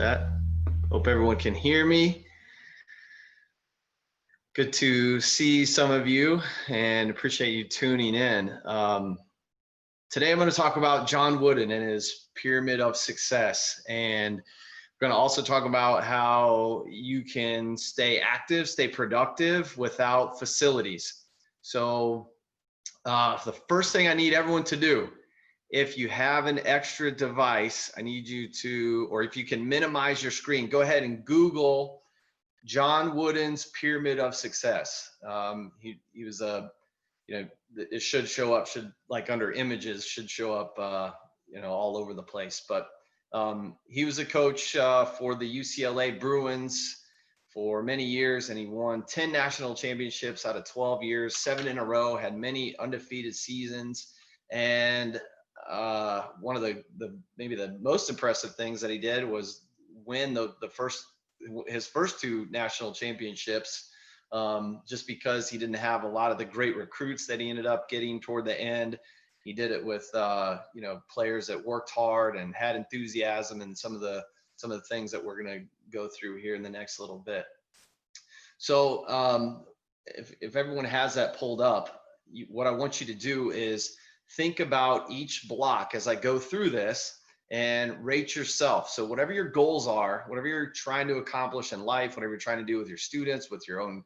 that. Hope everyone can hear me. Good to see some of you and appreciate you tuning in. Today I'm going to talk about John Wooden and his pyramid of success. And we're going to also talk about how you can stay active, stay productive without facilities. So the first thing I need everyone to do, if you have an extra device, I need you to, or if you can minimize your screen, go ahead and Google John Wooden's pyramid of success. He was it should show up, like under images, should show up, all over the place. But he was a coach for the UCLA Bruins for many years, and he won 10 national championships out of 12 years, 7 in a row, had many undefeated seasons. And one of maybe the most impressive things that he did was win his first 2 national championships, just because he didn't have a lot of the great recruits that he ended up getting toward the end. He did it with players that worked hard and had enthusiasm, and some of the things that we're going to go through here in the next little bit. So if everyone has that pulled up, what I want you to do is think about each block as I go through this and rate yourself. So whatever your goals are, whatever you're trying to accomplish in life, whatever you're trying to do with your students, with your own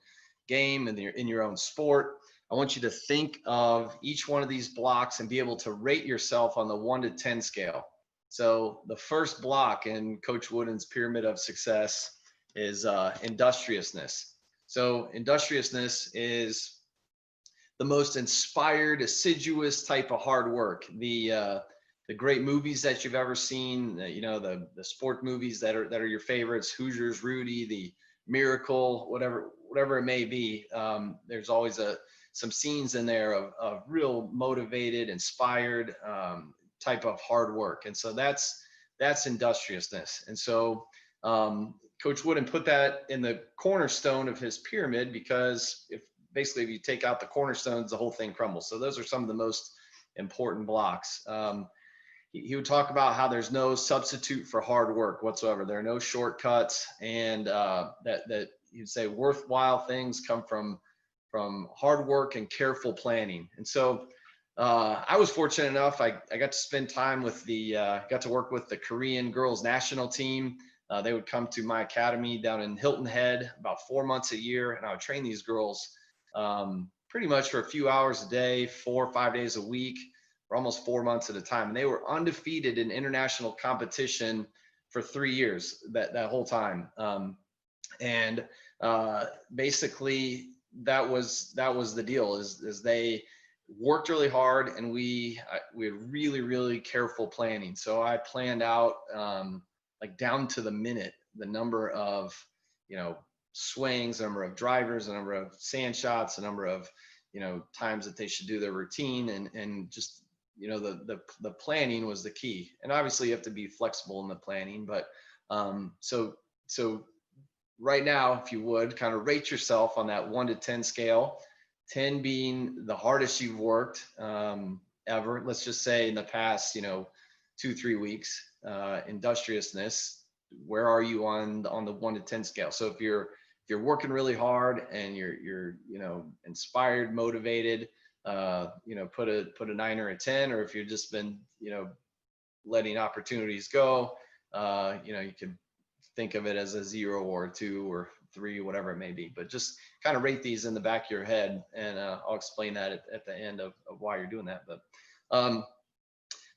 game and in your own sport, I want you to think of each one of these blocks and be able to rate yourself on the 1 to 10 scale. So the first block in Coach Wooden's pyramid of success is industriousness. So industriousness is the most inspired, assiduous type of hard work. The great movies that you've ever seen, the sport movies that are your favorites, Hoosiers, Rudy, The Miracle, whatever it may be. There's always some scenes in there of real motivated, inspired type of hard work. And so that's industriousness. And so Coach Wooden put that in the cornerstone of his pyramid, because if you take out the cornerstones, the whole thing crumbles. So those are some of the most important blocks. He would talk about how there's no substitute for hard work whatsoever. There are no shortcuts, and that he'd say worthwhile things come from hard work and careful planning. And so I was fortunate enough, I got to spend time with got to work with the Korean girls national team. They would come to my academy down in Hilton Head about 4 months a year, and I would train these girls pretty much for a few hours a day, 4 or 5 days a week, for almost 4 months at a time. And they were undefeated in international competition for 3 years that whole time. Basically that was the deal, is they worked really hard, and we had really, really careful planning. So I planned out like down to the minute, the number of, swings, the number of drivers, the number of sand shots, the number of, times that they should do their routine, and just, the planning was the key. And obviously you have to be flexible in the planning, but so right now, if you would kind of rate yourself on that 1 to 10 scale, 10 being the hardest you've worked ever, let's just say in the past, 2-3 weeks. Industriousness, where are you on the 1 to 10 scale? So if you're working really hard and you're inspired, motivated, put a 9 or a 10. Or if you've just been letting opportunities go, you could think of it as a 0 or a 2 or 3, whatever it may be. But just kind of rate these in the back of your head, and I'll explain that at the end of why you're doing that. But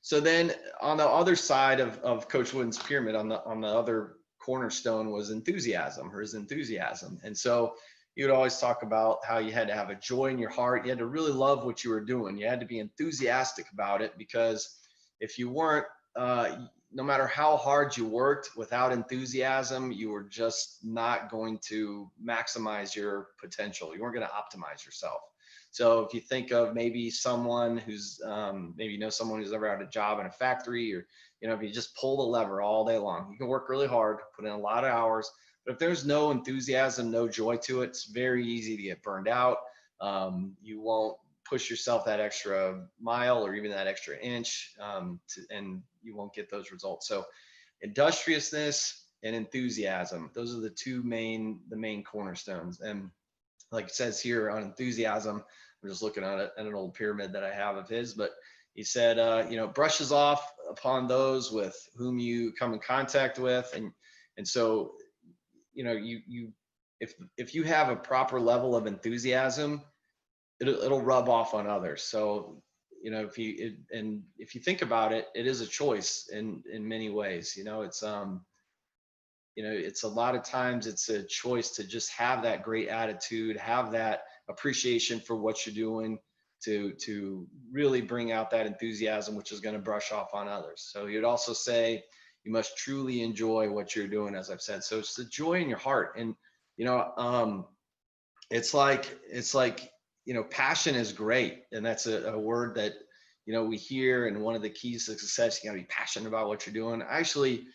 so then on the other side of Coach Wooden's pyramid, on the other cornerstone, was his enthusiasm. And so he would always talk about how you had to have a joy in your heart. You had to really love what you were doing. You had to be enthusiastic about it, because if you weren't, no matter how hard you worked, without enthusiasm, you were just not going to maximize your potential. You weren't going to optimize yourself. So if you think of maybe someone who's someone who's ever had a job in a factory, or if you just pull the lever all day long, you can work really hard, put in a lot of hours, but if there's no enthusiasm, no joy to it, it's very easy to get burned out. You won't push yourself that extra mile or even that extra inch, and you won't get those results. So industriousness, and enthusiasm. Those are the main cornerstones. And like it says here on enthusiasm, I'm just looking at an old pyramid that I have of his, but he said, brushes off upon those with whom you come in contact with. And so, if you have a proper level of enthusiasm, it'll rub off on others. So, if you think about it, it is a choice in many ways. It's a lot of times it's a choice to just have that great attitude, have that appreciation for what you're doing, to really bring out that enthusiasm, which is going to brush off on others. So you'd also say you must truly enjoy what you're doing, as I've said. So it's the joy in your heart. And, it's like, passion is great. And that's a word that, we hear. And one of the keys to success, you got to be passionate about what you're doing. Actually,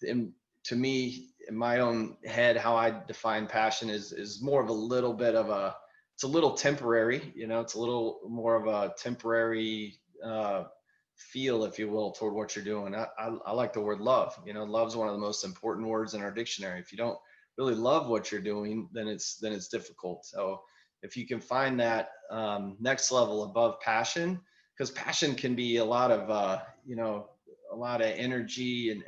to me, in my own head, how I define passion is more of a little bit of it's a little temporary, it's a little more of a temporary feel, if you will, toward what you're doing. I like the word love. Love's one of the most important words in our dictionary. If you don't really love what you're doing, then it's difficult. So if you can find that next level above passion, because passion can be a lot of a lot of energy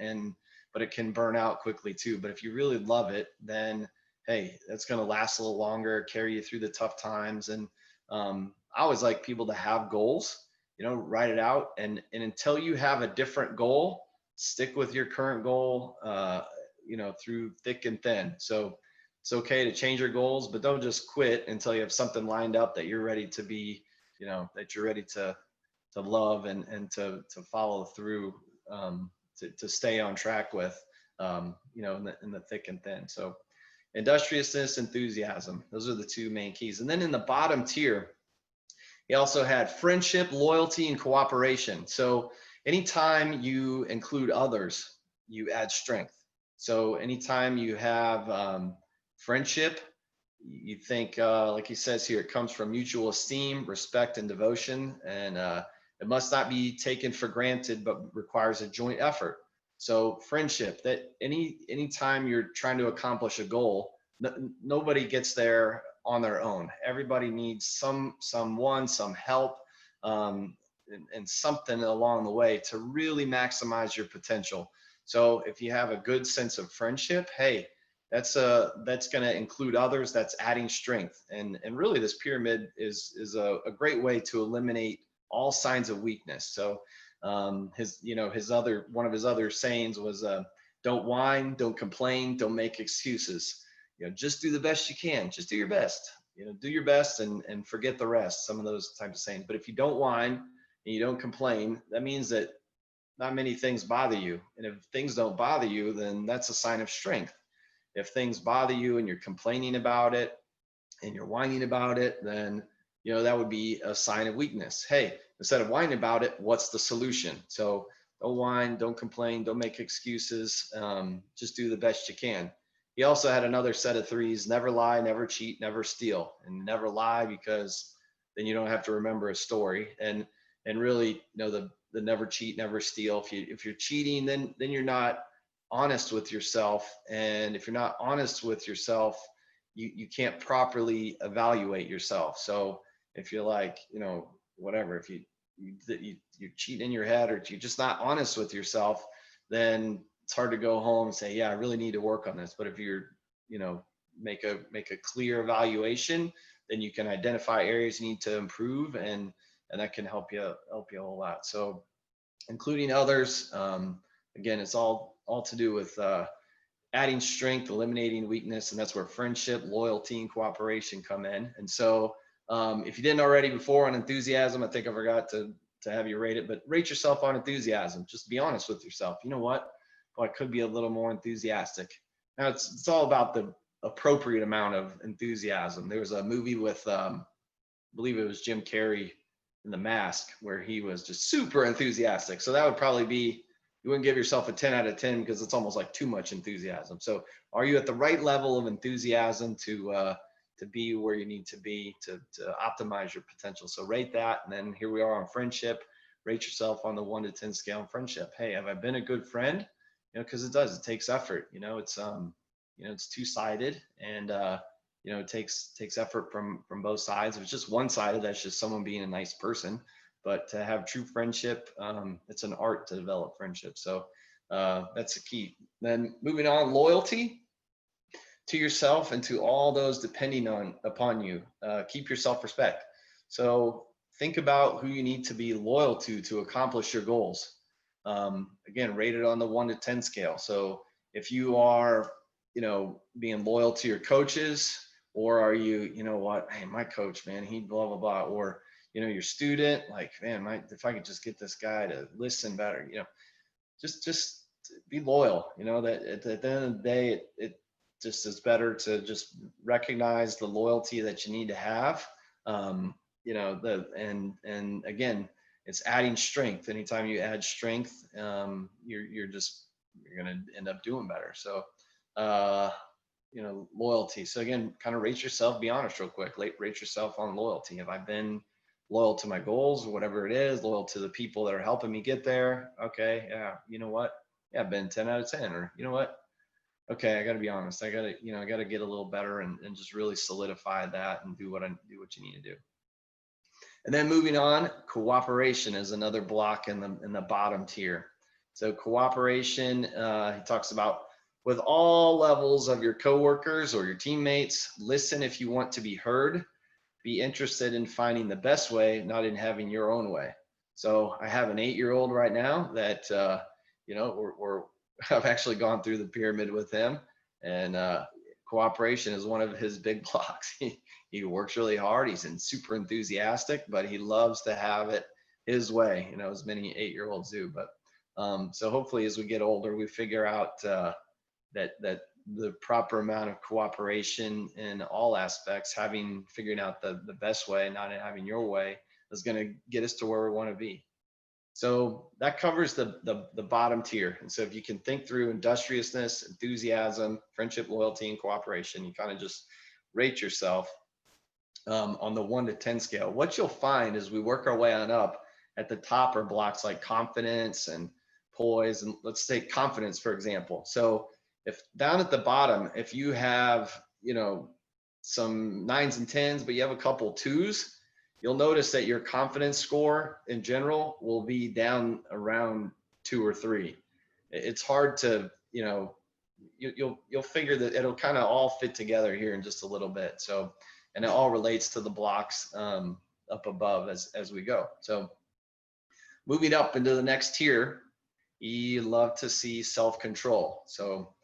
but it can burn out quickly too. But if you really love it, then hey, that's going to last a little longer, carry you through the tough times. And I always like people to have goals, write it out. And until you have a different goal, stick with your current goal, through thick and thin. So it's okay to change your goals, but don't just quit until you have something lined up that you're ready to be, that you're ready to love and to follow through, to stay on track with, in the thick and thin. So industriousness, enthusiasm, those are the two main keys. And then in the bottom tier, he also had friendship, loyalty, and cooperation. So anytime you include others, you add strength. So anytime you have friendship, you think, like he says here, it comes from mutual esteem, respect, and devotion. And it must not be taken for granted, but requires a joint effort. So friendship, that anytime you're trying to accomplish a goal, nobody gets there on their own. Everybody needs some help, and something along the way to really maximize your potential. So if you have a good sense of friendship, hey, that's going to include others. That's adding strength. And really this pyramid is a great way to eliminate all signs of weakness. So one of his other sayings was, don't whine, don't complain, don't make excuses. Just do the best you can. Just do your best. Do your best and forget the rest. Some of those types of sayings. But if you don't whine and you don't complain, that means that not many things bother you. And if things don't bother you, then that's a sign of strength. If things bother you and you're complaining about it and you're whining about it, then that would be a sign of weakness. Hey, instead of whining about it, what's the solution? So don't whine, don't complain, don't make excuses. Just do the best you can. He also had another set of threes: never lie, never cheat, never steal. And never lie, because then you don't have to remember a story. And really, the never cheat, never steal. If you're cheating, then you're not honest with yourself. And if you're not honest with yourself, you can't properly evaluate yourself. So if you're like, whatever, if you cheat in your head, or you're just not honest with yourself, then it's hard to go home and say, yeah, I really need to work on this. But if you're, make a clear evaluation, then you can identify areas you need to improve, and that can help you a whole lot. So including others, again, it's all to do with adding strength, eliminating weakness, and that's where friendship, loyalty, and cooperation come in. And so if you didn't already before on enthusiasm, I think I forgot to have you rate it, but rate yourself on enthusiasm. Just be honest with yourself. You know what? Well, I could be a little more enthusiastic. Now it's all about the appropriate amount of enthusiasm. There was a movie with, I believe it was Jim Carrey in The Mask, where he was just super enthusiastic. So that would probably be, you wouldn't give yourself a 10 out of 10 because it's almost like too much enthusiasm. So are you at the right level of enthusiasm to be where you need to be to optimize your potential? So rate that. And then here we are on friendship. Rate yourself on the 1 to 10 scale on friendship. Hey, have I been a good friend? because it does, it takes effort. It's two-sided, and it takes effort from both sides. If it's just one-sided, that's just someone being a nice person. But to have true friendship, it's an art to develop friendship. So that's the key. Then moving on, loyalty to yourself and to all those depending upon you. Keep your self-respect. So think about who you need to be loyal to accomplish your goals. Again, rated on the 1 to 10 scale. So if you are, being loyal to your coaches, or are you, hey, my coach, man, he blah, blah, blah, or, your student, like, man, if I could just get this guy to listen better, just be loyal, that at the end of the day, it just is better to just recognize the loyalty that you need to have. And again, it's adding strength. Anytime you add strength, you're going to end up doing better. So, loyalty. So again, kind of rate yourself, be honest real quick, rate yourself on loyalty. Have I been loyal to my goals or whatever it is, loyal to the people that are helping me get there? Okay. Yeah. You know what? Yeah, I've been 10 out of 10, or you know what? Okay, I got to be honest. I got to get a little better and just really solidify that and do what you need to do. And then moving on, cooperation is another block in the bottom tier. So cooperation, he talks about with all levels of your coworkers or your teammates, listen if you want to be heard, be interested in finding the best way, not in having your own way. So I have an 8-year-old right now that, I've actually gone through the pyramid with him, and cooperation is one of his big blocks. He works really hard. He's super enthusiastic, but he loves to have it his way, as many 8-year-olds do. But so hopefully as we get older, we figure out that the proper amount of cooperation in all aspects, figuring out the best way, not having your way, is going to get us to where we want to be. So that covers the bottom tier. And so if you can think through industriousness, enthusiasm, friendship, loyalty, and cooperation, you kind of just rate yourself on the 1 to 10 scale. What you'll find as we work our way on up, at the top are blocks like confidence and poise. And let's take confidence, for example. So if down at the bottom, if you have, some 9s and 10s, but you have a couple 2s, you'll notice that your confidence score in general will be down around 2 or 3. It's hard to, you'll figure that it'll kind of all fit together here in just a little bit. So, and it all relates to the blocks up above as we go. So moving up into the next tier, you love to see self-control. So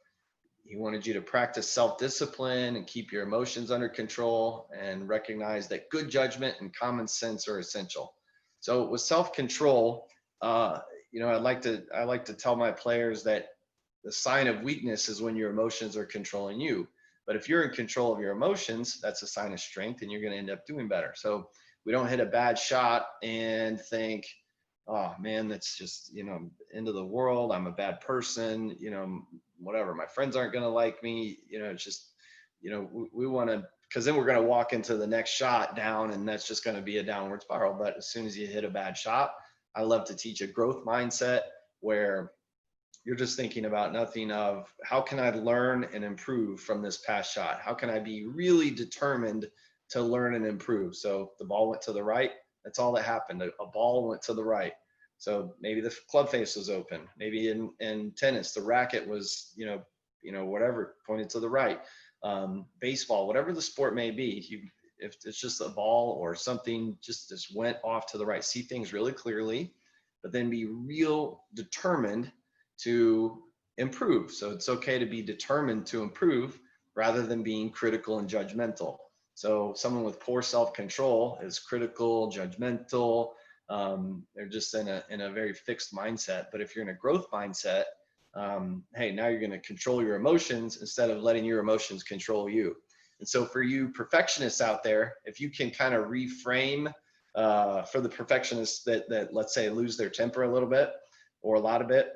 he wanted you to practice self-discipline and keep your emotions under control, and recognize that good judgment and common sense are essential. So with self-control, I like to tell my players that the sign of weakness is when your emotions are controlling you. But if you're in control of your emotions, that's a sign of strength, and you're going to end up doing better. So we don't hit a bad shot and think, oh man, that's just, end of the world. I'm a bad person, whatever. My friends aren't going to like me. It's just, we want to, because then we're going to walk into the next shot down, and that's just going to be a downward spiral. But as soon as you hit a bad shot, I love to teach a growth mindset where you're just thinking about nothing of how can I learn and improve from this past shot? How can I be really determined to learn and improve? So the ball went to the right. That's all that happened. A ball went to the right. So maybe the club face was open. Maybe in tennis, the racket was, whatever, pointed to the right. Baseball, whatever the sport may be, if it's just a ball or something just went off to the right, see things really clearly, but then be real determined to improve. So it's okay to be determined to improve rather than being critical and judgmental. So someone with poor self-control is critical, judgmental. They're just in a very fixed mindset. But if you're in a growth mindset, hey, now you're going to control your emotions instead of letting your emotions control you. And so for you perfectionists out there, if you can kind of reframe for the perfectionists that let's say lose their temper a little bit or a lot of it,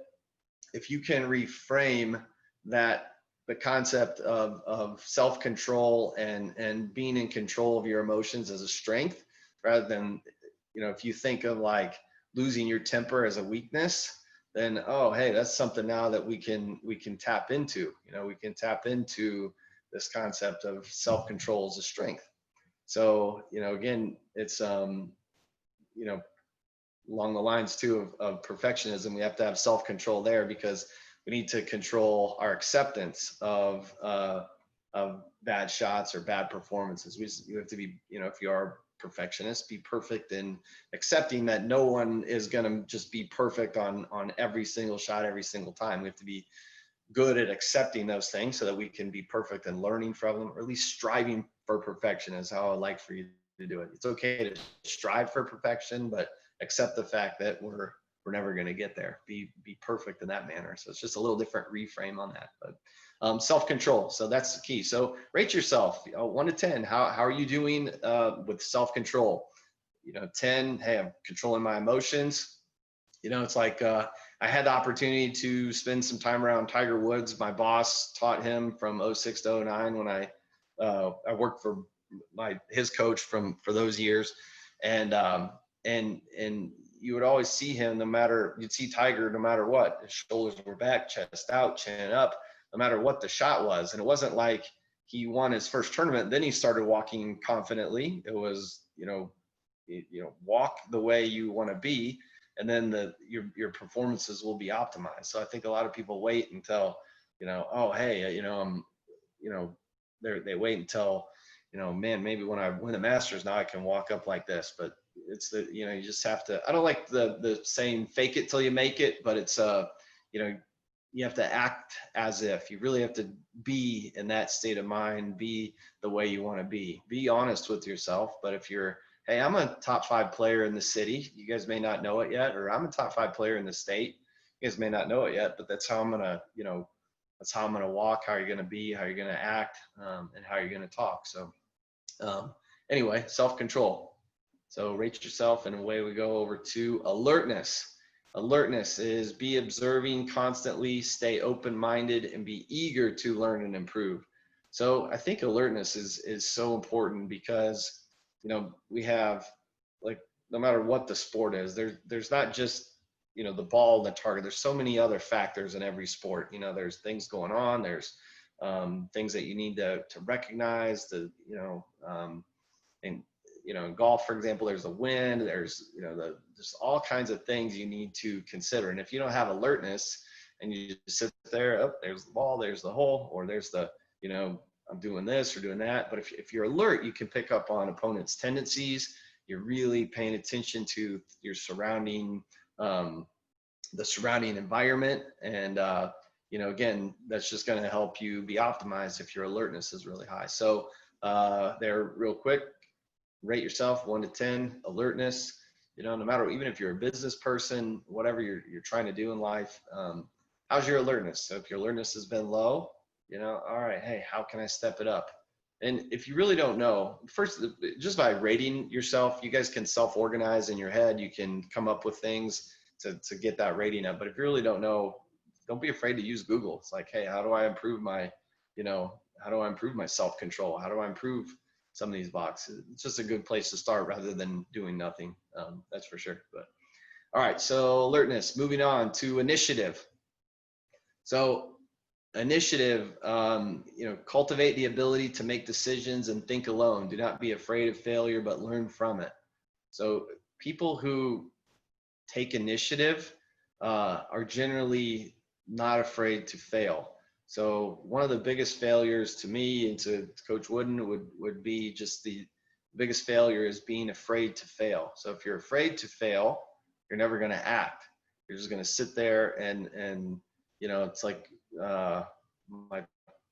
if you can reframe that, the concept of self-control and being in control of your emotions as a strength, rather than, if you think of like losing your temper as a weakness, then, oh, hey, that's something now that we can tap into. We can tap into this concept of self-control as a strength. So, again, it's along the lines too of perfectionism. We have to have self-control there, because we need to control our acceptance of bad shots or bad performances. You have to be, if you are a perfectionist, be perfect in accepting that no one is going to just be perfect on every single shot every single time. We have to be good at accepting those things so that we can be perfect and learning from them, or at least striving for perfection is how I like for you to do it. It's okay to strive for perfection, but accept the fact that we're never going to get there. Be perfect in that manner. So it's just a little different reframe on that. But self-control, so that's the key. So rate yourself, 1 to 10. How are you doing with self-control? 10, hey, I'm controlling my emotions. It's like I had the opportunity to spend some time around Tiger Woods. My boss taught him from 06 to 09 when I worked for his coach for those years. And you would always see him, you'd see Tiger no matter what. His shoulders were back, chest out, chin up, no matter what the shot was. And it wasn't like he won his first tournament, then he started walking confidently. It was, walk the way you want to be, and then your performances will be optimized. So I think a lot of people wait until, oh, hey, they wait until, man, maybe when I win the Masters, now I can walk up like this. But it's you just have to, I don't like the saying fake it till you make it, but it's, you have to act as if. You really have to be in that state of mind, be the way you want to be honest with yourself. But if you're, hey, I'm a top 5 player in the city, you guys may not know it yet, or I'm a top 5 player in the state, you guys may not know it yet, but that's how I'm going to, that's how I'm going to walk, how you're going to be, how you're going to act, and how you're going to talk. So anyway, self-control. So rate yourself, and away we go over to alertness. Alertness is be observing constantly, stay open-minded, and be eager to learn and improve. So I think alertness is so important, because, we have, like, no matter what the sport is, there's not just, the ball and the target. There's so many other factors in every sport. There's things going on. There's things that you need to recognize, and in golf, for example, there's the wind, there's, just all kinds of things you need to consider. And if you don't have alertness and you just sit there, oh, there's the ball, there's the hole, or there's the, I'm doing this or doing that. But if you're alert, you can pick up on opponents' tendencies. You're really paying attention to your surrounding, the surrounding environment. And, again, that's just going to help you be optimized if your alertness is really high. So there, real quick, rate yourself 1 to 10, alertness, no matter, even if you're a business person, whatever you're trying to do in life, how's your alertness? So if your alertness has been low, all right, hey, how can I step it up? And if you really don't know, first, just by rating yourself, you guys can self-organize in your head. You can come up with things to get that rating up. But if you really don't know, don't be afraid to use Google. It's like, hey, how do I improve my, how do I improve my self-control? How do I improve some of these boxes? It's just a good place to start rather than doing nothing. That's for sure. But all right, so alertness. Moving on to initiative. So initiative, cultivate the ability to make decisions and think alone. Do not be afraid of failure, but learn from it. So people who take initiative are generally not afraid to fail. So one of the biggest failures to me and to Coach Wooden would be just the biggest failure is being afraid to fail. So if you're afraid to fail, you're never going to act. You're just going to sit there and it's like my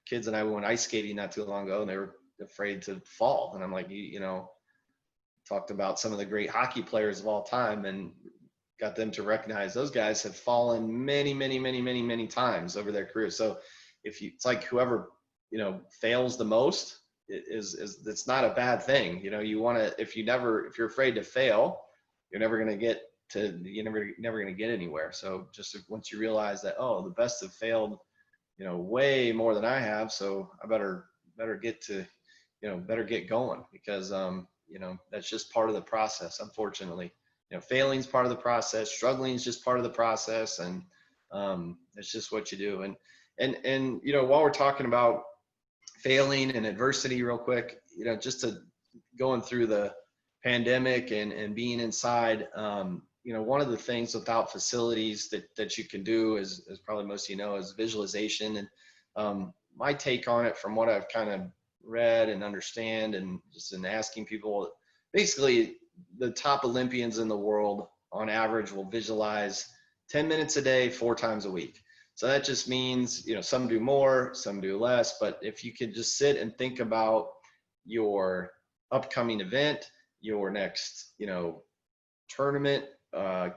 kids and I went ice skating not too long ago, and they were afraid to fall. And I'm like, talked about some of the great hockey players of all time and got them to recognize those guys have fallen many, many, many, many, many times over their career. So it's like whoever, fails the most it's not a bad thing. You want to, if you're afraid to fail, you're never going to get anywhere. So just once you realize that, oh, the best have failed, way more than I have. So I better get to, better get going, because, that's just part of the process, unfortunately. failing is part of the process, struggling is just part of the process, and it's just what you do. And while we're talking about failing and adversity real quick, just to going through the pandemic and being inside, one of the things without facilities that you can do is, as probably most of is visualization. And my take on it, from what I've kind of read and understand, and just in asking people, basically the top Olympians in the world on average will visualize 10 minutes a day, 4 times a week. So that just means, some do more, some do less, but if you could just sit and think about your upcoming event, your next, tournament,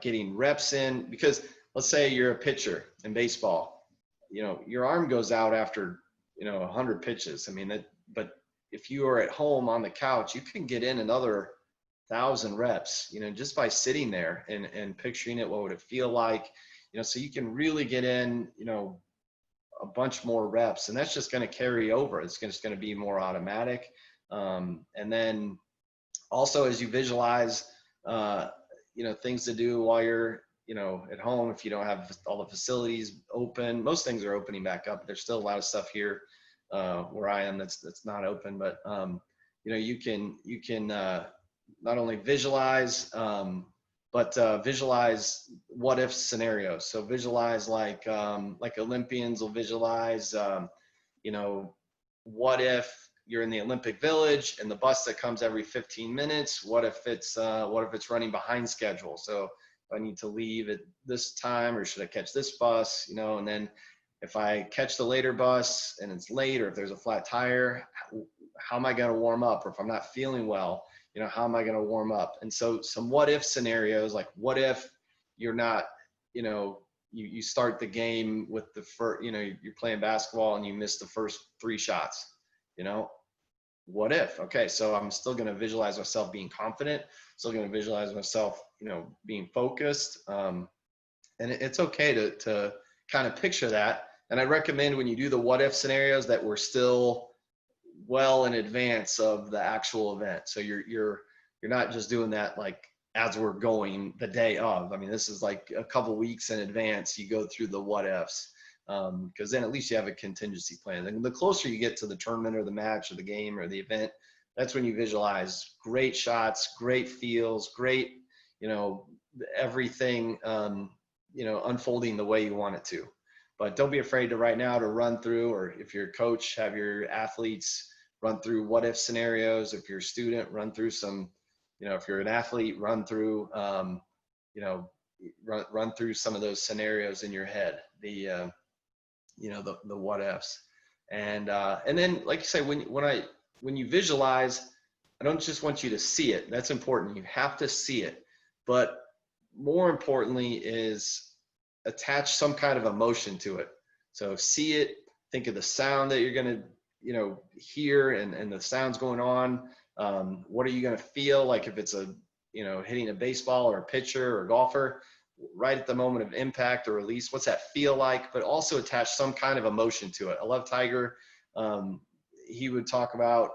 getting reps in, because let's say you're a pitcher in baseball, your arm goes out after, 100 pitches. I mean, but if you are at home on the couch, you can get in another 1,000 reps, just by sitting there and picturing it. What would it feel like? So you can really get in, a bunch more reps, and that's just going to carry over. It's just going to be more automatic. And then also, as you visualize, things to do while you're, at home, if you don't have all the facilities open. Most things are opening back up. There's still a lot of stuff here where I am that's not open, but you can not only visualize, but visualize what if scenarios. So visualize like Olympians will visualize, what if you're in the Olympic Village and the bus that comes every 15 minutes, what if it's running behind schedule? So if I need to leave at this time, or should I catch this bus, and then if I catch the later bus and it's late, or if there's a flat tire, how am I going to warm up? Or if I'm not feeling well, how am I going to warm up? And so some what if scenarios, like what if you're not, you start the game with the first, you're playing basketball and you miss the first 3 shots, what if? Okay, so I'm still going to visualize myself being confident, still going to visualize myself, being focused. And it's okay to kind of picture that. And I recommend when you do the what if scenarios that we're still well in advance of the actual event. So you're not just doing that like as we're going the day of. I mean, this is like a couple weeks in advance. You go through the what ifs, because then at least you have a contingency plan. And the closer you get to the tournament or the match or the game or the event, that's when you visualize great shots, great feels, great, everything, unfolding the way you want it to. But don't be afraid to right now to run through, or if you're a coach, have your athletes run through what if scenarios. If you're a student, run through some, if you're an athlete, run through, run through some of those scenarios in your head, the what ifs. And then, like you say, when you visualize, I don't just want you to see it. That's important. You have to see it. But more importantly is attach some kind of emotion to it. So see it, think of the sound that you're going to, hear, and the sounds going on. What are you going to feel like if it's hitting a baseball or a pitcher or a golfer right at the moment of impact or release? What's that feel like? But also attach some kind of emotion to it. I love Tiger. He would talk about,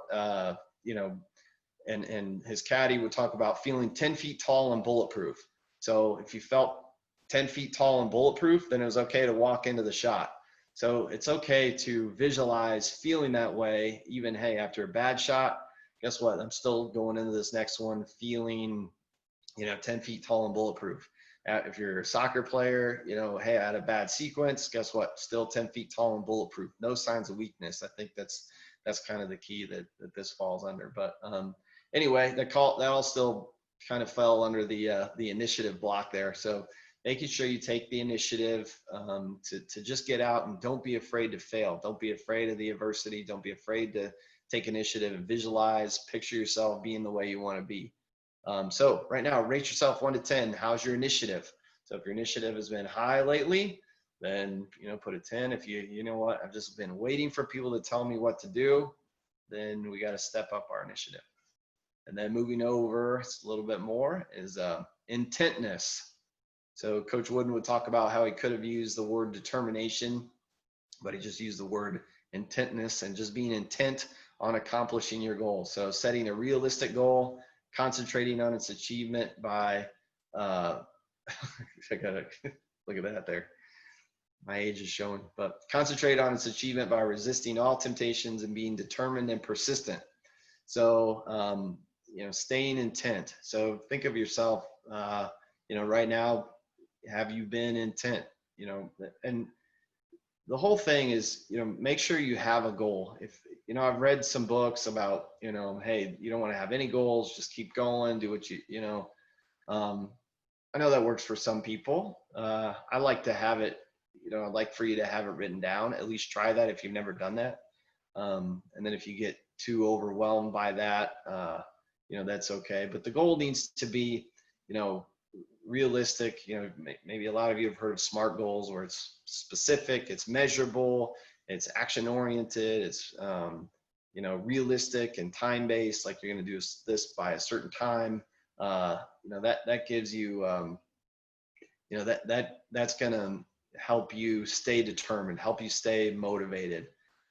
and his caddy would talk about feeling 10 feet tall and bulletproof. So if you felt 10 feet tall and bulletproof, then it was okay to walk into the shot. So it's okay to visualize feeling that way, even, hey, after a bad shot, guess what? I'm still going into this next one feeling, 10 feet tall and bulletproof. If you're a soccer player, hey, I had a bad sequence, guess what? Still 10 feet tall and bulletproof. No signs of weakness. I think that's kind of the key that this falls under. But anyway, that all still kind of fell under the initiative block there. So making sure you take the initiative to just get out, and don't be afraid to fail. Don't be afraid of the adversity. Don't be afraid to take initiative and visualize, picture yourself being the way you want to be. So right now, rate yourself 1 to 10. How's your initiative? So if your initiative has been high lately, then, put a 10. If you know what, I've just been waiting for people to tell me what to do, then we got to step up our initiative. And then moving over a little bit more is intentness. So Coach Wooden would talk about how he could have used the word determination, but he just used the word intentness, and just being intent on accomplishing your goal. So setting a realistic goal, concentrating on its achievement by I gotta look at that there. My age is showing, but concentrate on its achievement by resisting all temptations and being determined and persistent. So, staying intent. So think of yourself, right now, have you been intent? And the whole thing is, make sure you have a goal. If, I've read some books about, hey, you don't want to have any goals, just keep going, do what I know that works for some people. I like to have it, I'd like for you to have it written down, at least try that if you've never done that. And then if you get too overwhelmed by that, that's okay. But the goal needs to be, realistic. Maybe a lot of you have heard of SMART goals, where it's specific, it's measurable, it's action oriented, it's realistic and time based. Like, you're going to do this by a certain time. That gives you, that's going to help you stay determined, help you stay motivated.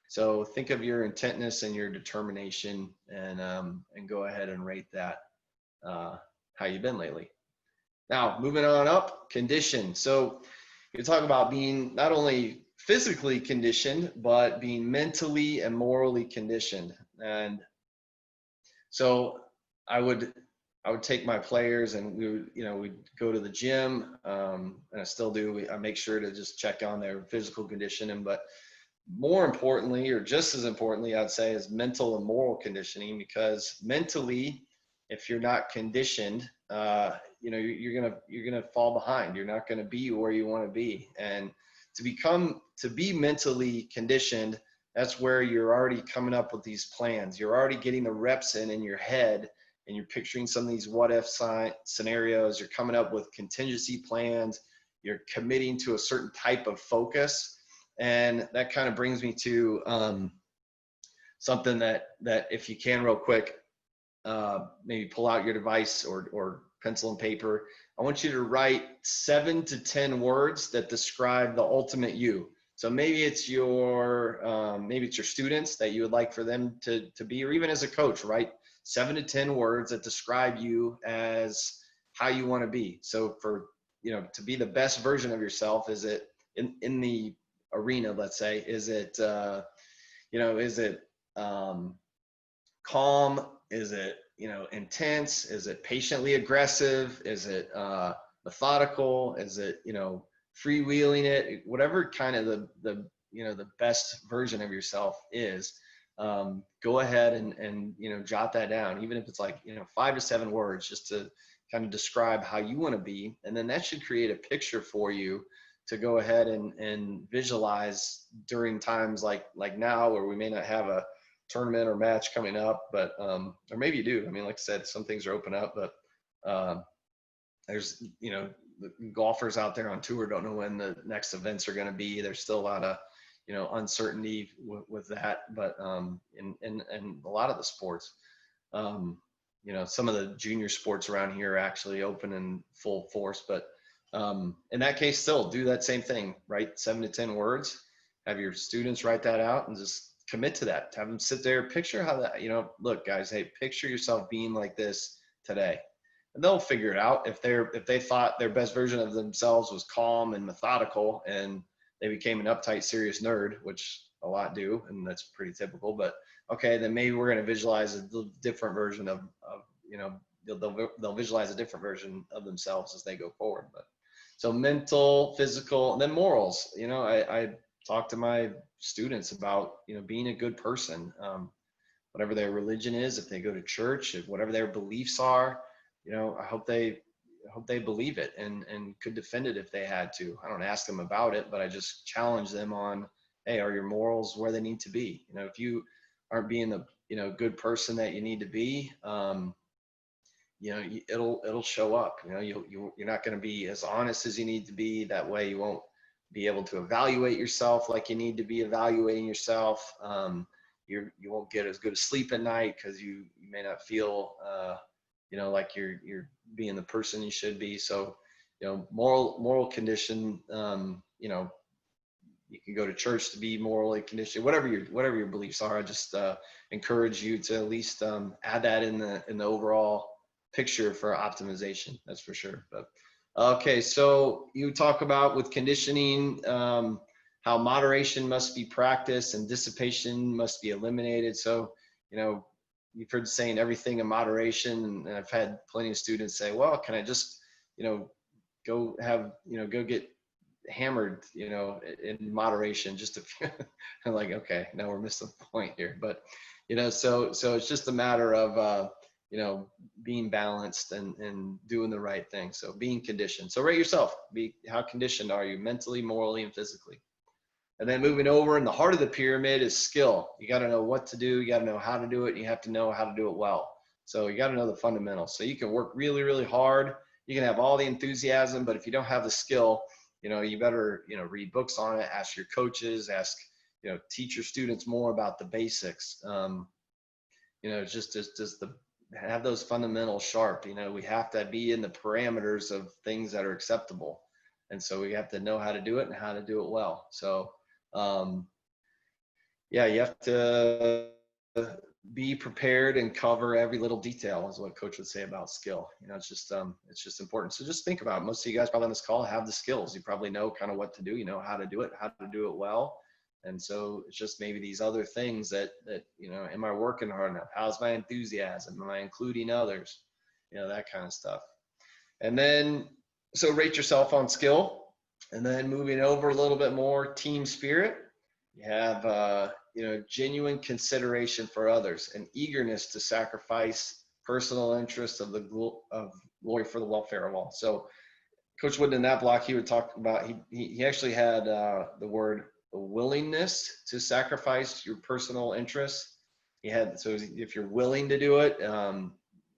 So think of your intentness and your determination, and go ahead and rate that, how you've been lately. Now, moving on up, condition. So you talk about being not only physically conditioned, but being mentally and morally conditioned. And so I would take my players, and we'd go to the gym, and I still do. I make sure to just check on their physical conditioning, but more importantly, or just as importantly, I'd say, is mental and moral conditioning. Because mentally, if you're not conditioned, you're gonna fall behind. You're not gonna be where you want to be. And to be mentally conditioned, that's where you're already coming up with these plans. You're already getting the reps in your head, and you're picturing some of these what if scenarios. You're coming up with contingency plans. You're committing to a certain type of focus. And that kind of brings me to something that if you can, real quick, maybe pull out your device or pencil and paper. I want you to write 7 to 10 words that describe the ultimate you. So maybe it's your students that you would like for them to be, or even as a coach, write 7 to 10 words that describe you as how you want to be. So for, to be the best version of yourself, is it in the arena, let's say, is it calm? Is it, intense? Is it patiently aggressive? Is it methodical? Is it, freewheeling it? Whatever kind of the best version of yourself is, go ahead and jot that down, even if it's like 5 to 7 words, just to kind of describe how you want to be. And then that should create a picture for you to go ahead and visualize during times like now, where we may not have a tournament or match coming up, but or maybe you do. I mean, like I said, some things are open up, but there's the golfers out there on tour don't know when the next events are going to be. There's still a lot of uncertainty with that, but in a lot of the sports, some of the junior sports around here are actually open in full force. But in that case, still do that same thing. Write 7 to 10 words, have your students write that out, and just commit to that. Have them sit there, picture how that, look, guys, hey, picture yourself being like this today. And they'll figure it out. If they thought their best version of themselves was calm and methodical, and they became an uptight, serious nerd, which a lot do, and that's pretty typical. But okay, then maybe we're going to visualize a different version of they'll visualize a different version of themselves as they go forward. But so mental, physical, and then morals. I talk to my students about being a good person, whatever their religion is. If they go to church, if whatever their beliefs are, I hope they believe it and could defend it if they had to. I don't ask them about it, but I just challenge them on, hey, are your morals where they need to be? If you aren't being the good person that you need to be, it'll show up. You're not going to be as honest as you need to be. That way you won't be able to evaluate yourself like you need to be evaluating yourself. You won't get as good a sleep at night because you may not feel like you're being the person you should be. So moral condition, you can go to church to be morally conditioned, whatever your beliefs are. I just encourage you to at least add that in the overall picture for optimization, that's for sure. But okay, so you talk about with conditioning, how moderation must be practiced and dissipation must be eliminated. So, you know, you've heard the saying everything in moderation, and I've had plenty of students say, well, can I just, you know, go have, you know, go get hammered, you know, in moderation, just to I'm like, okay, now we're missing the point here. But, you know, so it's just a matter of, you know, being balanced and doing the right thing. So being conditioned. So rate yourself. How conditioned are you mentally, morally, and physically? And then moving over in the heart of the pyramid is skill. You got to know what to do. You got to know how to do it. And you have to know how to do it well. So you got to know the fundamentals. So you can work really, really hard. You can have all the enthusiasm, but if you don't have the skill, you know, you better, you know, read books on it, ask your coaches, you know, teach your students more about the basics. You know, just have those fundamentals sharp. You know, we have to be in the parameters of things that are acceptable. And so we have to know how to do it and how to do it well. So, yeah, you have to be prepared and cover every little detail is what coach would say about skill. You know, it's just important. So just think about it. Most of you guys probably on this call have the skills. You probably know kind of what to do, you know, how to do it well. And so it's just maybe these other things that, you know, am I working hard enough? How's my enthusiasm? Am I including others? You know, that kind of stuff. And then, so rate yourself on skill. And then moving over a little bit more, team spirit. You have, you know, genuine consideration for others, an eagerness to sacrifice personal interests of glory for the welfare of all. So Coach Wooden in that block, he would talk about, he actually had the word willingness to sacrifice your personal interests. He had, so if you're willing to do it,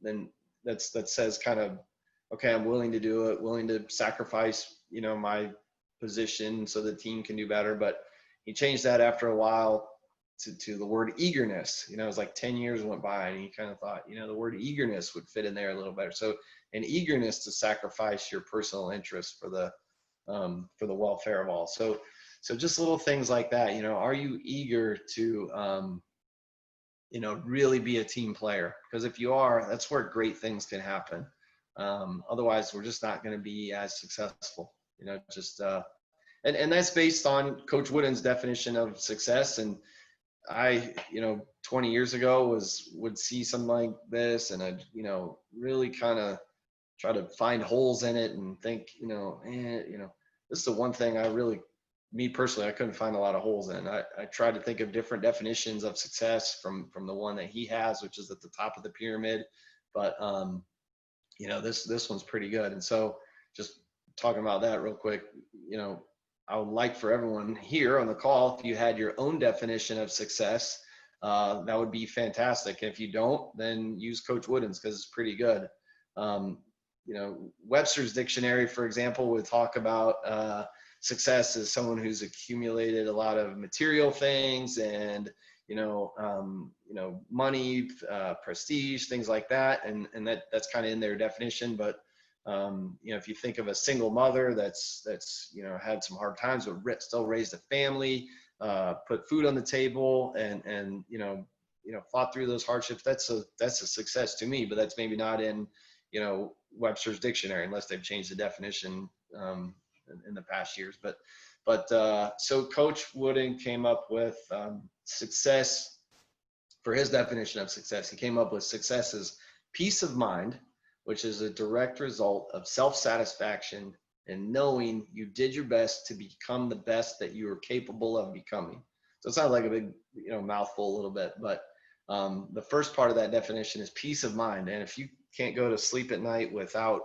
then that says kind of, okay, I'm willing to do it, willing to sacrifice, you know, my position so the team can do better. But he changed that after a while to the word eagerness. You know, it was like 10 years went by and he kind of thought, you know, the word eagerness would fit in there a little better. So an eagerness to sacrifice your personal interests for the welfare of all. So just little things like that, you know, are you eager to, you know, really be a team player? Because if you are, that's where great things can happen. Otherwise, we're just not going to be as successful, you know, just, and that's based on Coach Wooden's definition of success. And I, you know, 20 years ago would see something like this and I'd, you know, really kind of try to find holes in it and think, you know, you know, this is the one thing I really, me personally, I couldn't find a lot of holes in. I tried to think of different definitions of success from the one that he has, which is at the top of the pyramid. But, you know, this one's pretty good. And so just talking about that real quick, you know, I would like for everyone here on the call, if you had your own definition of success, that would be fantastic. If you don't, then use Coach Wooden's because it's pretty good. You know, Webster's dictionary, for example, would talk about success as someone who's accumulated a lot of material things and, you know, money, prestige, things like that. And that's kind of in their definition. But you know, if you think of a single mother that's you know, had some hard times but still raised a family, put food on the table, and you know fought through those hardships, that's a success to me. But that's maybe not in, you know, Webster's dictionary unless they've changed the definition in the past years. But so Coach Wooden came up with success for his definition of success. He came up with success as peace of mind, which is a direct result of self-satisfaction and knowing you did your best to become the best that you are capable of becoming. So it sounds like a big, you know, mouthful a little bit, but the first part of that definition is peace of mind. And if you can't go to sleep at night without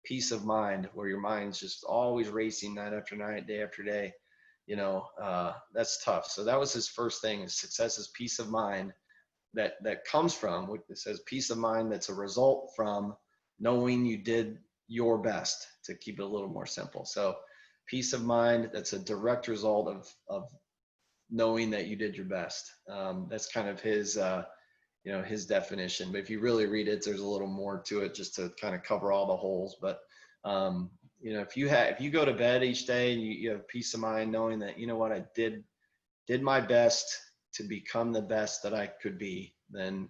peace of mind, where your mind's just always racing night after night, day after day, you know, that's tough. So that was his first thing, is success is peace of mind. That comes from, it says peace of mind that's a result from knowing you did your best, to keep it a little more simple. So peace of mind that's a direct result of knowing that you did your best. That's kind of his you know, his definition. But if you really read it, there's a little more to it, just to kind of cover all the holes. But you know, if you go to bed each day and you have peace of mind knowing that, you know what, I did my best to become the best that I could be, then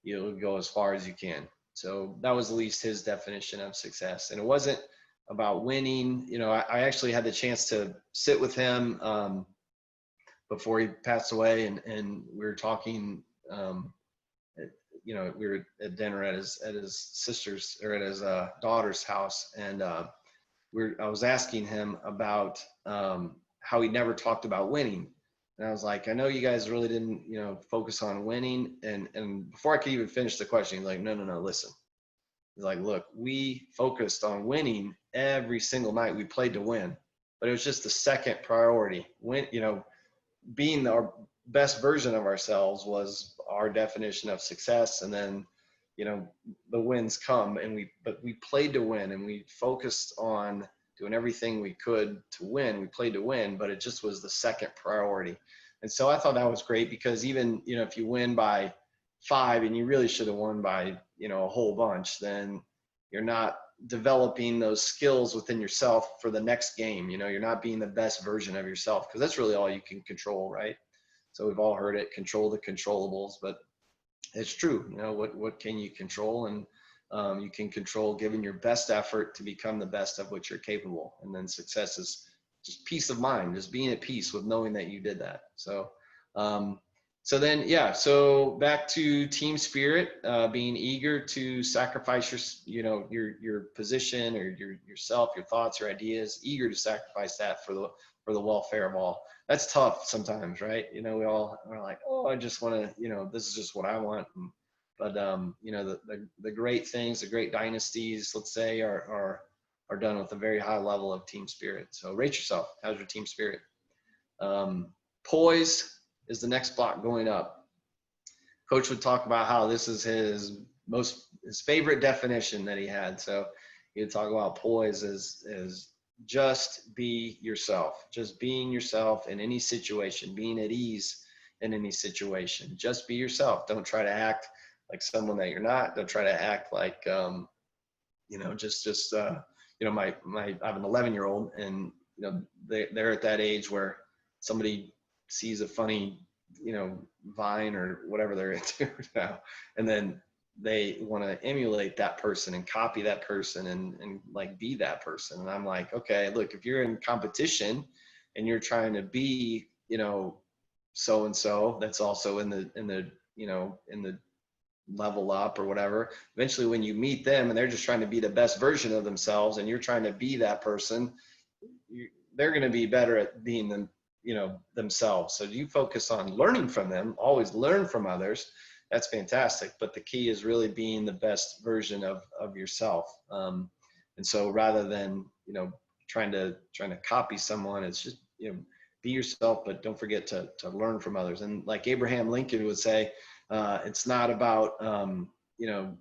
you'll go as far as you can. So that was at least his definition of success. And it wasn't about winning. You know, I actually had the chance to sit with him before he passed away, and we were talking. You know, we were at dinner at his sister's, or at his daughter's house, and I was asking him about how he never talked about winning. And I was like, I know you guys really didn't, you know, focus on winning. And before I could even finish the question, he's like, no, listen. He's like, look, we focused on winning every single night. We played to win, but it was just the second priority. You know, being our best version of ourselves was our definition of success. And then, you know, the wins come, but we played to win, and we focused on doing everything we could to win. We played to win, but it just was the second priority. And so I thought that was great, because even, you know, if you win by 5 and you really should have won by, you know, a whole bunch, then you're not developing those skills within yourself for the next game. You know, you're not being the best version of yourself, because that's really all you can control, right? So we've all heard it, control the controllables, but it's true. You know, what can you control? And you can control giving your best effort to become the best of what you're capable. And then success is just peace of mind, just being at peace with knowing that you did that. So, so then, yeah, so back to team spirit, being eager to sacrifice your position, or yourself, your thoughts, your ideas, eager to sacrifice that for the welfare of all. That's tough sometimes, right? You know, we're like, oh, I just want to, you know, this is just what I want. But you know, the great things, the great dynasties, let's say, are done with a very high level of team spirit. So rate yourself. How's your team spirit? Poise is the next block going up. Coach would talk about how this is his favorite definition that he had. So he would talk about poise as just be yourself, just being yourself in any situation, being at ease in any situation. Just be yourself. Don't try to act like someone that you're not. Don't try to act like, you know, you know, I have an 11-year-old, and, you know, they're at that age where somebody sees a funny, you know, Vine or whatever they're into now, and then they want to emulate that person and copy that person and like be that person. And I'm like, okay, look, if you're in competition and you're trying to be, you know, so and so that's also in the you know, in the level up or whatever, eventually when you meet them and they're just trying to be the best version of themselves and you're trying to be that person, they're going to be better at being them, you know, themselves. So you focus on learning from them, always learn from others. That's fantastic. But the key is really being the best version of yourself. And so rather than, you know, trying to copy someone, it's just, you know, be yourself, but don't forget to learn from others. And like Abraham Lincoln would say, it's not about, you know,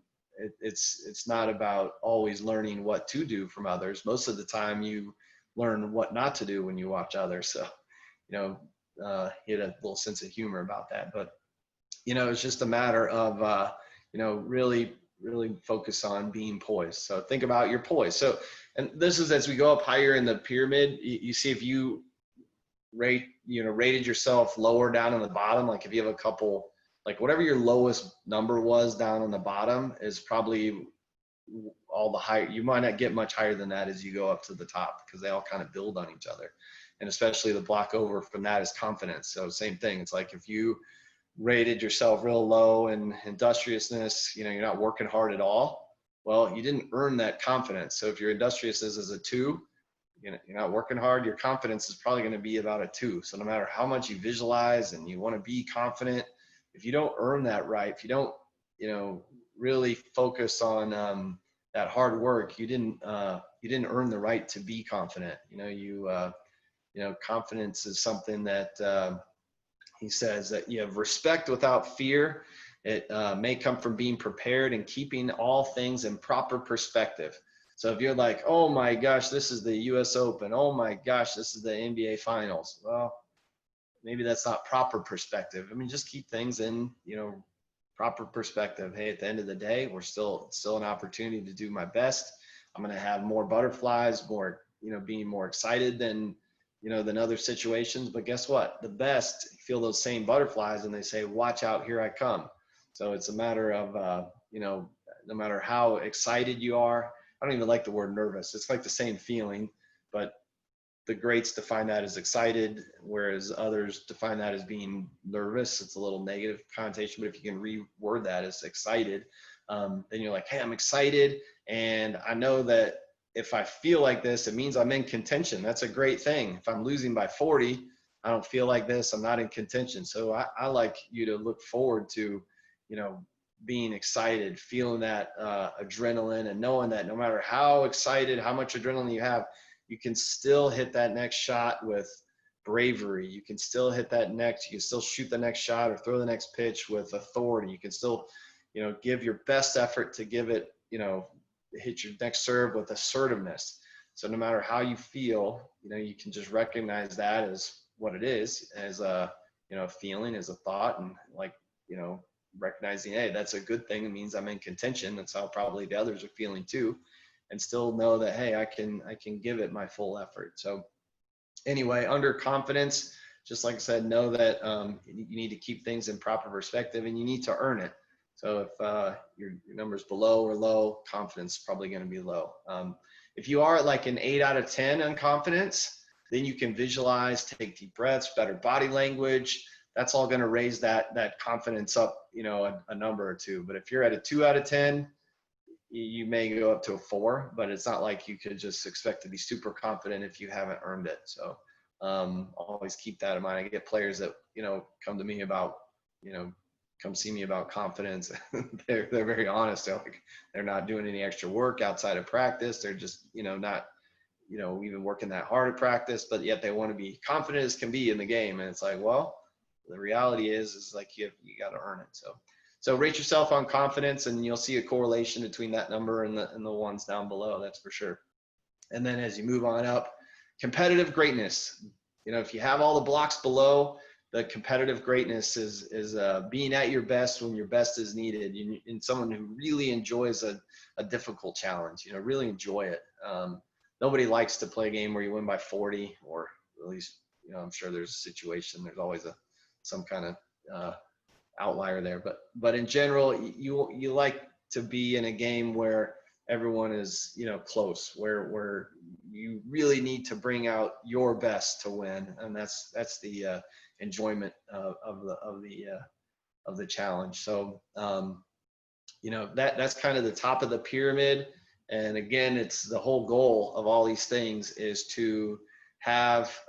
it's not about always learning what to do from others. Most of the time you learn what not to do when you watch others. So, you know, he had a little sense of humor about that. But, you know, it's just a matter of, you know, really focus on being poised. So think about your poise. So, and this is as we go up higher in the pyramid, you see if you rated yourself lower down in the bottom, like if you have a couple, like whatever your lowest number was down on the bottom is probably all the higher. You might not get much higher than that as you go up to the top, because they all kind of build on each other. And especially the block over from that is confidence. So same thing. It's like if you rated yourself real low in industriousness, you know, you're not working hard at all. Well, you didn't earn that confidence. So if your industriousness is a 2, you know, you're not working hard, your confidence is probably going to be about a 2. So no matter how much you visualize and you want to be confident, if you don't earn that right, if you don't, you know, really focus on that hard work, you didn't earn the right to be confident. You know, you know, confidence is something that he says that you have respect without fear. It may come from being prepared and keeping all things in proper perspective. So if you're like, oh my gosh, this is the US Open. Oh my gosh, this is the NBA Finals. Well, maybe that's not proper perspective. I mean, just keep things in, you know, proper perspective. Hey, at the end of the day, we're still an opportunity to do my best. I'm going to have more butterflies, more, you know, being more excited than, you know, than other situations. But guess what? The best feel those same butterflies and they say, watch out, here I come. So it's a matter of, you know, no matter how excited you are, I don't even like the word nervous. It's like the same feeling, but the greats define that as excited, whereas others define that as being nervous. It's a little negative connotation, but if you can reword that as excited, then you're like, hey, I'm excited. And I know that if I feel like this, it means I'm in contention. That's a great thing. If I'm losing by 40, I don't feel like this, I'm not in contention. So I like you to look forward to, you know, being excited, feeling that adrenaline, and knowing that no matter how excited, how much adrenaline you have, you can still hit that next shot with bravery. You can still hit that next, you can still shoot the next shot or throw the next pitch with authority. You can still, you know, give your best effort to give it, you know, hit your next serve with assertiveness. So no matter how you feel, you know, you can just recognize that as what it is, as a, you know, feeling, as a thought, and like, you know, recognizing, hey, that's a good thing. It means I'm in contention. That's how probably the others are feeling too. And still know that, hey, I can give it my full effort. So anyway, under confidence, just like I said, know that you need to keep things in proper perspective, and you need to earn it. So if your number's below or low, confidence is probably going to be low. If you are at like an 8 out of 10 on confidence, then you can visualize, take deep breaths, better body language. That's all going to raise that confidence up, you know, a number or two. But if you're at a 2 out of 10, you may go up to a 4, but it's not like you could just expect to be super confident if you haven't earned it. So always keep that in mind. I get players that, you know, come to me about, you know, come see me about confidence. they're very honest. They're like, they're not doing any extra work outside of practice. They're just, you know, not, you know, even working that hard at practice, but yet they want to be confident as can be in the game. And it's like, well, the reality is like you got to earn it. So rate yourself on confidence, and you'll see a correlation between that number and the ones down below. That's for sure. And then as you move on up, competitive greatness. You know, if you have all the blocks below, the competitive greatness is being at your best when your best is needed. And someone who really enjoys a difficult challenge. You know, really enjoy it. Nobody likes to play a game where you win by 40, or at least, you know, I'm sure there's a situation. There's always some kind of outlier there, but in general, you like to be in a game where everyone is, you know, close, where you really need to bring out your best to win, and that's the enjoyment of the challenge. So you know, that's kind of the top of the pyramid. And again, it's the whole goal of all these things is to have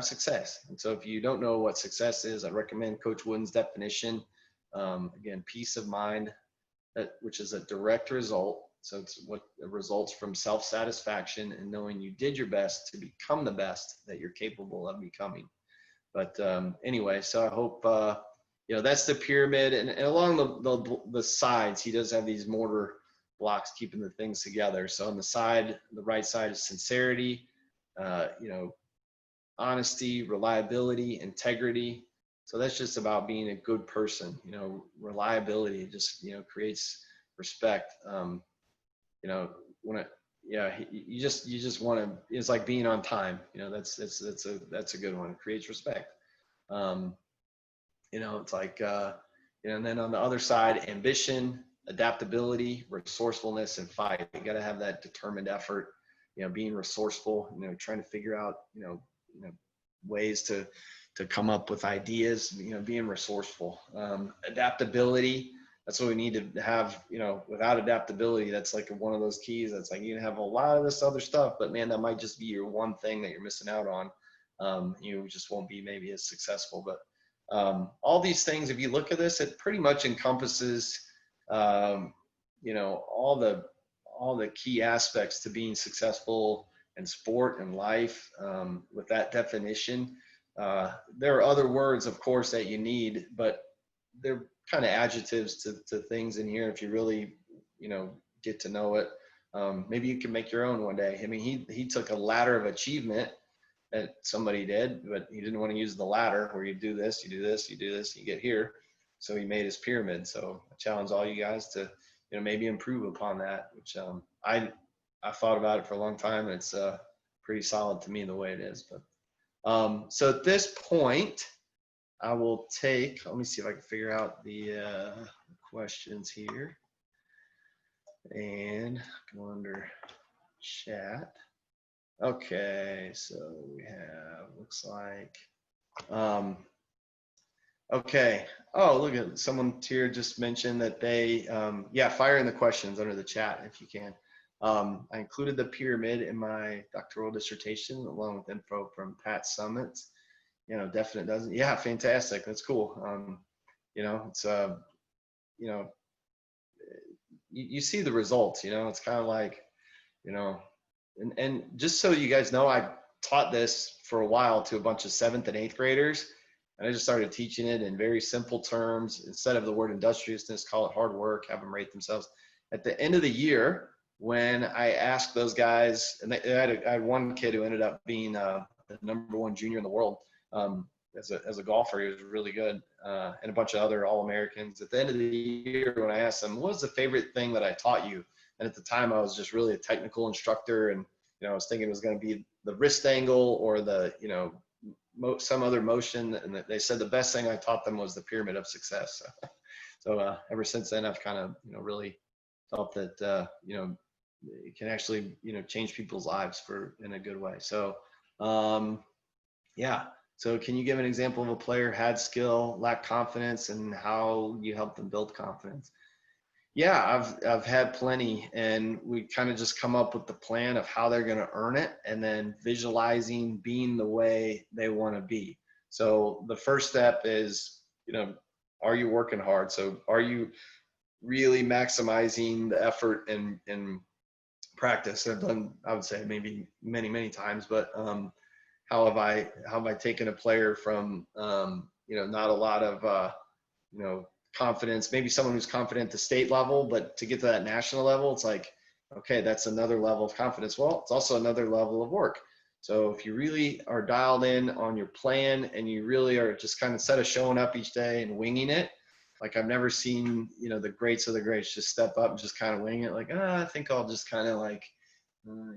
success. And so if you don't know what success is, I recommend Coach Wooden's definition. Again, peace of mind, which is a direct result. So it's what results from self-satisfaction and knowing you did your best to become the best that you're capable of becoming. But anyway, so I hope, you know, that's the pyramid. And along the sides, he does have these mortar blocks keeping the things together. So on the right side is sincerity, you know, honesty, reliability, integrity. So that's just about being a good person. You know, reliability just, you know, creates respect. You know, you just want to, it's like being on time. You know, that's a good one. It creates respect. You know, it's like, you know, and then on the other side, ambition, adaptability, resourcefulness, and fight. You got to have that determined effort. You know, being resourceful. You know, trying to figure out, you know, ways to come up with ideas. You know, being resourceful. Adaptability. That's what we need to have. You know, without adaptability, that's like one of those keys. That's like you can have a lot of this other stuff, but man, that might just be your one thing that you're missing out on. You just won't be maybe as successful. But all these things, if you look at this, it pretty much encompasses, you know, all the key aspects to being successful in sport and life. With that definition, there are other words, of course, that you need, but they're kind of adjectives to things in here. If you really, you know, get to know it, maybe you can make your own one day. I mean, he took a ladder of achievement that somebody did, but he didn't want to use the ladder where you do this, you do this, you do this, you get here. So he made his pyramid. So I challenge all you guys to, you know, maybe improve upon that, which I thought about it for a long time, and it's pretty solid to me the way it is. But so at this point, I will take, let me see if I can figure out the questions here. And go under chat. Okay, so we have, looks like, okay. Oh, look at someone here just mentioned that they, yeah, fire in the questions under the chat if you can. I included the pyramid in my doctoral dissertation along with info from Pat Summit. You know, definite doesn't. Yeah, fantastic. That's cool. You know, it's you know, you see the results. You know, it's kind of like, you know, and just so you guys know, I taught this for a while to a bunch of 7th and 8th graders. And I just started teaching it in very simple terms. Instead of the word industriousness, call it hard work, have them rate themselves. At the end of the year, when I asked those guys, and I had one kid who ended up being the #1 junior in the world as a golfer. He was really good, and a bunch of other All-Americans. At the end of the year, when I asked them, what was the favorite thing that I taught you? And at the time, I was just really a technical instructor, and you know, I was thinking it was going to be the wrist angle or the, you know, some other motion. And they said the best thing I taught them was the pyramid of success. So ever since then, I've kind of, you know, really felt that, you know, it can actually, you know, change people's lives in a good way. So yeah. So can you give an example of a player had skill, lacked confidence, and how you help them build confidence? Yeah, I've had plenty, and we kind of just come up with the plan of how they're going to earn it, and then visualizing being the way they want to be. So the first step is, you know, are you working hard? So are you really maximizing the effort in practice? I've done, I would say maybe many times, but how have I taken a player from you know, not a lot of you know, confidence, maybe someone who's confident at the state level, but to get to that national level, it's like, okay, that's another level of confidence. Well, it's also another level of work. So if you really are dialed in on your plan and you really are just kind of instead of showing up each day and winging it, like I've never seen, you know, the greats of the greats just step up and just kind of wing it. Like, I think I'll just kind of like,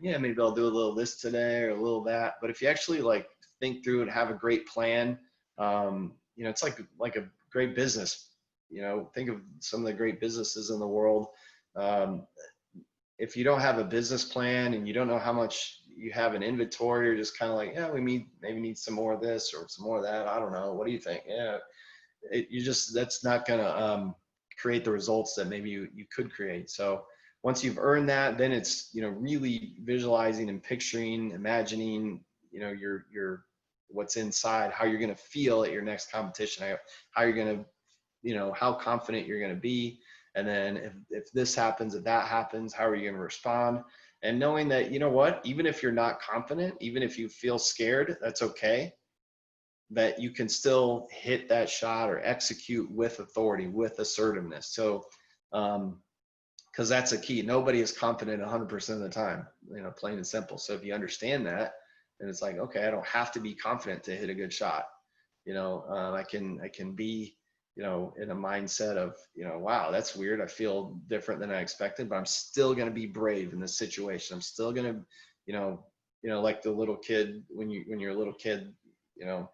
yeah, maybe I'll do a little this today or a little that. But if you actually like think through and have a great plan, you know, it's like a great business. You know, think of some of the great businesses in the world. Um, if you don't have a business plan and you don't know how much you have in inventory, you're just kind of like, yeah, maybe need some more of this or some more of that. I don't know. What do you think? Yeah, that's not going to create the results that maybe you could create. So once you've earned that, then it's, you know, really visualizing and picturing, imagining, you know, your what's inside, how you're going to feel at your next competition, how you're going to, you know, how confident you're going to be. And then if this happens, if that happens, how are you going to respond? And knowing that, you know what, even if you're not confident, even if you feel scared, that's okay, that you can still hit that shot or execute with authority, with assertiveness. So, because that's a key. Nobody is confident 100% of the time, you know, plain and simple. So if you understand that, then it's like, okay, I don't have to be confident to hit a good shot. You know, I can be, you know, in a mindset of, you know, wow, that's weird. I feel different than I expected, but I'm still going to be brave in this situation. I'm still going to, you know, like the little kid, when you're a little kid, you know,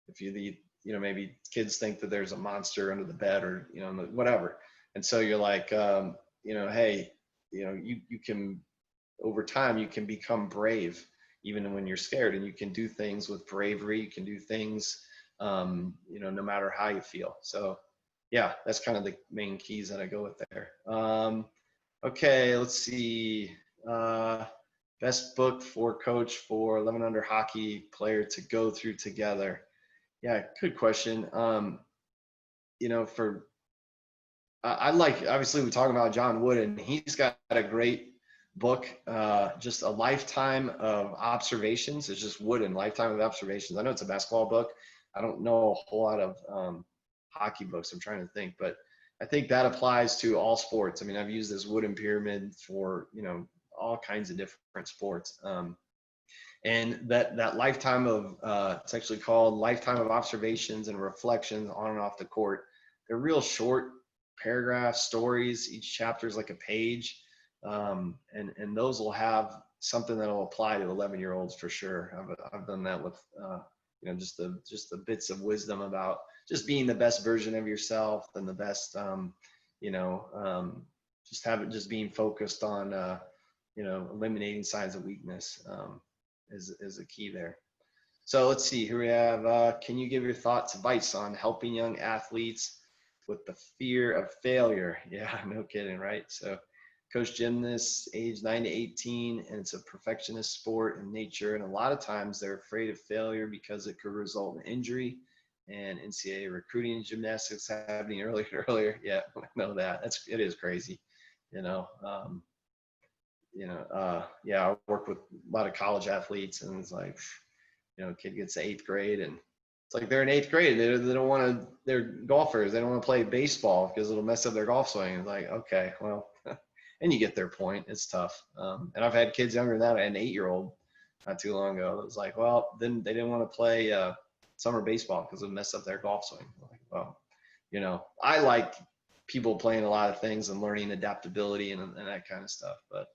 if you know, maybe kids think that there's a monster under the bed or, you know, whatever. And so you're like, you know, hey, you know, you can, over time, you can become brave even when you're scared, and you can do things with bravery. You can do things, you know, no matter how you feel. So yeah, that's kind of the main keys that I go with there. Okay, let's see. Best book for coach for 11 under hockey player to go through together. Yeah, good question. You know, I like, obviously we talk about John Wooden. He's got a great book, just a lifetime of observations. It's just Wooden, lifetime of observations. I know it's a basketball book. I don't know a whole lot of hockey books. I'm trying to think, but I think that applies to all sports. I mean, I've used this Wooden pyramid for, you know, all kinds of different sports. And that lifetime of, it's actually called Lifetime of Observations and Reflections on and off the court. They're real short paragraph stories. Each chapter is like a page. And those will have something that will apply to 11-year-olds for sure. I've done that with, you know, just the bits of wisdom about just being the best version of yourself and the best, you know, just have it just being focused on, you know, eliminating signs of weakness is a key there. So let's see, here we have, can you give your thoughts, advice on helping young athletes with the fear of failure? Yeah, no kidding, right? So coach gymnasts age 9 to 18, and it's a perfectionist sport in nature. And a lot of times they're afraid of failure because it could result in injury, and NCAA recruiting in gymnastics happening earlier and earlier. Yeah, I know that. It is crazy, you know. Yeah, I work with a lot of college athletes, and it's like, you know, a kid gets to 8th grade and it's like they're in 8th grade. They don't want to, they're golfers. They don't want to play baseball because it'll mess up their golf swing. It's like, okay, well, and you get their point. It's tough. And I've had kids younger than that. I had an 8-year-old not too long ago. It was like, well, then they didn't want to play summer baseball because it would mess up their golf swing. Like, well, you know, I like people playing a lot of things and learning adaptability and that kind of stuff. But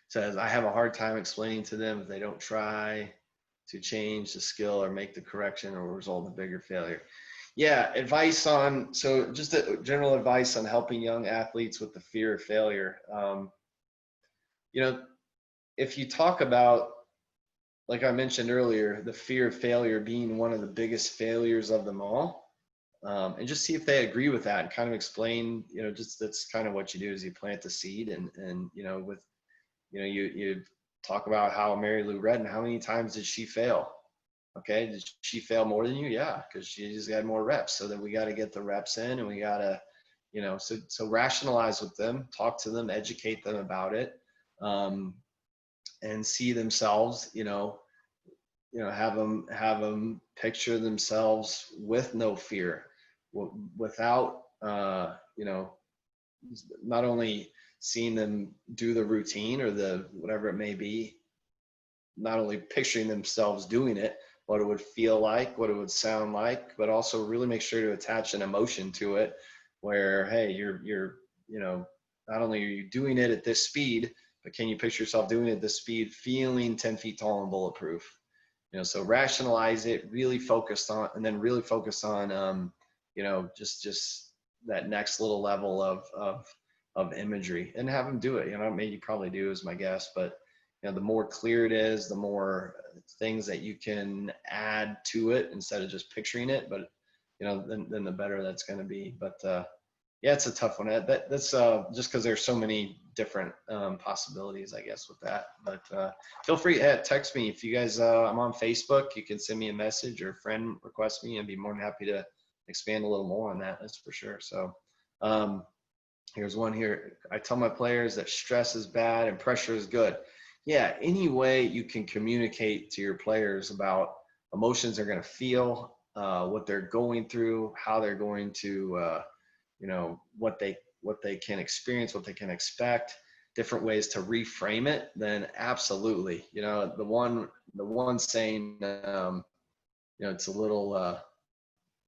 says, I have a hard time explaining to them if they don't try to change the skill or make the correction or result in a bigger failure. Yeah, advice on, so just a general advice on helping young athletes with the fear of failure. You know, if you talk about, like I mentioned earlier, the fear of failure being one of the biggest failures of them all, and just see if they agree with that and kind of explain, you know, just that's kind of what you do is you plant the seed and you know, with, you know, you talk about how Mary Lou Retton, how many times did she fail? Okay, did she fail more than you? Yeah, because she just had more reps. So then we got to get the reps in, and we got to, you know, so rationalize with them, talk to them, educate them about it, and see themselves, you know, have them picture themselves with no fear, without, you know, not only seeing them do the routine or the whatever it may be, not only picturing themselves doing it, what it would feel like, what it would sound like, but also really make sure to attach an emotion to it where, hey, you're, you know, not only are you doing it at this speed, but can you picture yourself doing it at this speed, feeling 10 feet tall and bulletproof? You know, so rationalize it, really focused on, and then really focus on, you know, just that next little level of imagery, and have them do it. You know, maybe you probably do is my guess, but you know, the more clear it is, the more things that you can add to it instead of just picturing it. But you know, then the better that's going to be. But yeah, it's a tough one. That's just because there's so many different possibilities, I guess, with that. But feel free to text me if you guys. I'm on Facebook. You can send me a message or a friend request me, and be more than happy to expand a little more on that. That's for sure. So. Here's one here. I tell my players that stress is bad and pressure is good. Yeah, any way you can communicate to your players about emotions they're going to feel, what they're going through, how they're going to, you know, what they can experience, what they can expect, different ways to reframe it, then absolutely. You know, the one saying, you know, it's a little,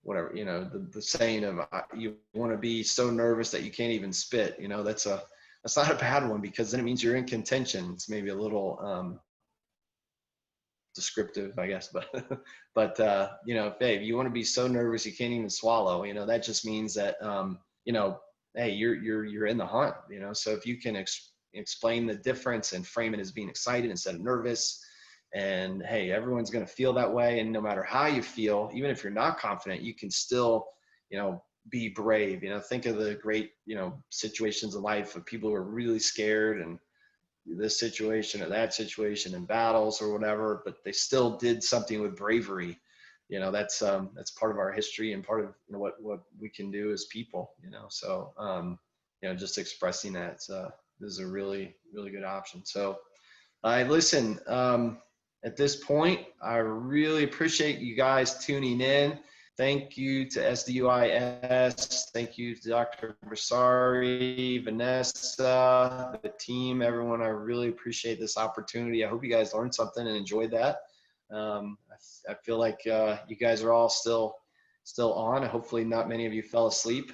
whatever, you know, the saying of you want to be so nervous that you can't even spit, you know, that's not a bad one, because then it means you're in contention. It's maybe a little descriptive, I guess, but you know, if you want to be so nervous you can't even swallow, you know, that just means that you know, hey, you're in the hunt, you know. So if you can explain the difference and frame it as being excited instead of nervous, and hey, everyone's going to feel that way, and no matter how you feel, even if you're not confident, you can still, you know, be brave. You know, think of the great, you know, situations in life of people who are really scared and this situation or that situation in battles or whatever, but they still did something with bravery. You know, that's part of our history and part of, you know, what we can do as people, you know. So you know, just expressing that is a really, really good option. So listen, at this point, I really appreciate you guys tuning in. Thank you to SDUIS. Thank you to Dr. Bersari, Vanessa, the team, everyone. I really appreciate this opportunity. I hope you guys learned something and enjoyed that. I feel like you guys are all still on. Hopefully not many of you fell asleep.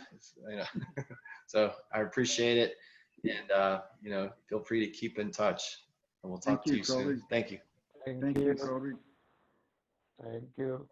You know. So I appreciate it. And, you know, feel free to keep in touch. And we'll talk to you soon. Thank you. Thank you, Colby. Thank you.